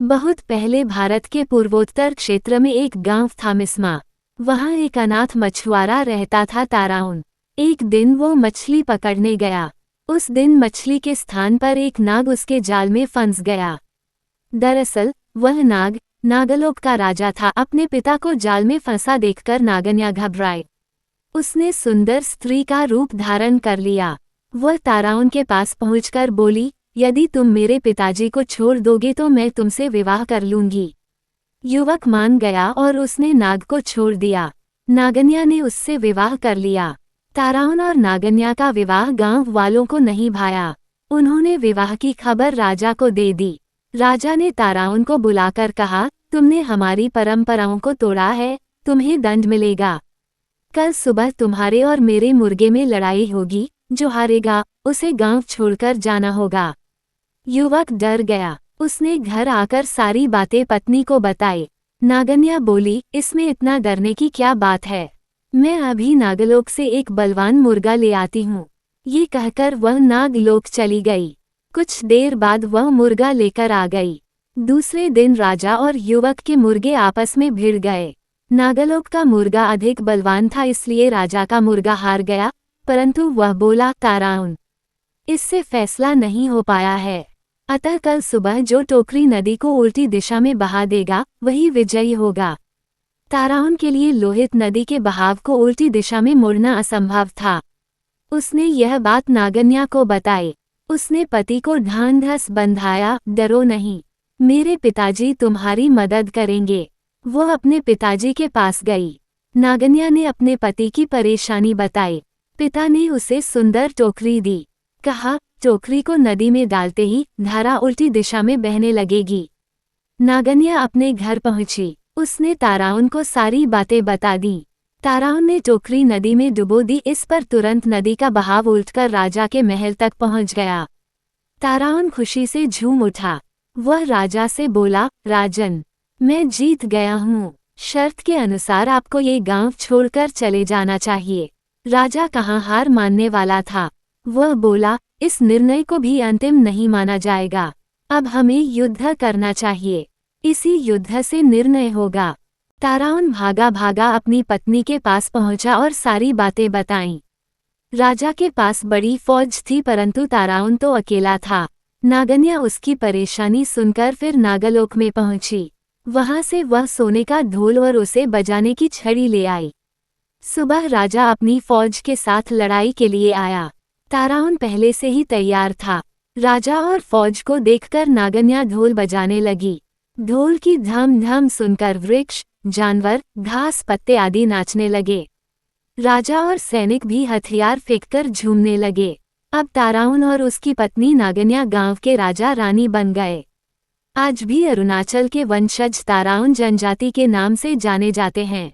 बहुत पहले भारत के पूर्वोत्तर क्षेत्र में एक गांव था मिस्मा। वहां एक अनाथ मछुआरा रहता था ताराउन। एक दिन वो मछली पकड़ने गया। उस दिन मछली के स्थान पर एक नाग उसके जाल में फंस गया। दरअसल वह नाग नागलोक का राजा था। अपने पिता को जाल में फंसा देखकर नागन्या घबराए। उसने सुंदर स्त्री का रूप धारण कर लिया। वह ताराउन के पास पहुंचकर बोली, यदि तुम मेरे पिताजी को छोड़ दोगे तो मैं तुमसे विवाह कर लूंगी। युवक मान गया और उसने नाग को छोड़ दिया। नागन्या ने उससे विवाह कर लिया। ताराउन और नागन्या का विवाह गांव वालों को नहीं भाया। उन्होंने विवाह की खबर राजा को दे दी। राजा ने ताराउन को बुलाकर कहा, तुमने हमारी परंपराओं को तोड़ा है, तुम्हें दंड मिलेगा। कल सुबह तुम्हारे और मेरे मुर्गे में लड़ाई होगी, जो हारेगा उसे गांव छोड़कर जाना होगा। युवक डर गया। उसने घर आकर सारी बातें पत्नी को बताई। नागन्या बोली, इसमें इतना डरने की क्या बात है, मैं अभी नागलोक से एक बलवान मुर्गा ले आती हूँ। ये कहकर वह नागलोक चली गई। कुछ देर बाद वह मुर्गा लेकर आ गई। दूसरे दिन राजा और युवक के मुर्गे आपस में भिड़ गए। नागलोक का मुर्गा अधिक बलवान था, इसलिए राजा का मुर्गा हार गया, परंतु वह बोला, ताराउन, इससे फैसला नहीं हो पाया है, अतः कल सुबह जो टोकरी नदी को उल्टी दिशा में बहा देगा वही विजयी होगा। ताराउन के लिए लोहित नदी के बहाव को उल्टी दिशा में मुड़ना असंभव था। उसने यह बात नागन्या को बताई। उसने पति को ढांढस बंधाया, डरो नहीं, मेरे पिताजी तुम्हारी मदद करेंगे। वो अपने पिताजी के पास गई। नागन्या ने अपने पति की परेशानी बताई। पिता ने उसे सुंदर टोकरी दी। कहा, टोकरी को नदी में डालते ही धारा उल्टी दिशा में बहने लगेगी। नागन्या अपने घर पहुंची। उसने ताराउन को सारी बातें बता दी। ताराउन ने टोकरी नदी में डुबो दी। इस पर तुरंत नदी का बहाव उलटकर राजा के महल तक पहुंच गया। ताराउन खुशी से झूम उठा। वह राजा से बोला, राजन, मैं जीत गया हूँ। शर्त के अनुसार आपको ये गांव छोड़कर चले जाना चाहिए। राजा कहाँ हार मानने वाला था। वह बोला, इस निर्णय को भी अंतिम नहीं माना जाएगा। अब हमें युद्ध करना चाहिए, इसी युद्ध से निर्णय होगा। ताराउन भागा भागा अपनी पत्नी के पास पहुंचा और सारी बातें बताईं। राजा के पास बड़ी फौज थी, परंतु ताराउन तो अकेला था। नागन्या उसकी परेशानी सुनकर फिर नागलोक में पहुंची। वहां से वह सोने का ढोल और उसे बजाने की छड़ी ले आई। सुबह राजा अपनी फौज के साथ लड़ाई के लिए आया। ताराउन पहले से ही तैयार था। राजा और फौज को देखकर नागन्या ढोल बजाने लगी। ढोल की धम धम सुनकर वृक्ष, जानवर, घास पत्ते आदि नाचने लगे। राजा और सैनिक भी हथियार फेंककर झूमने लगे। अब ताराउन और उसकी पत्नी नागन्या गांव के राजा रानी बन गए। आज भी अरुणाचल के वंशज ताराउन जनजाति के नाम से जाने जाते हैं।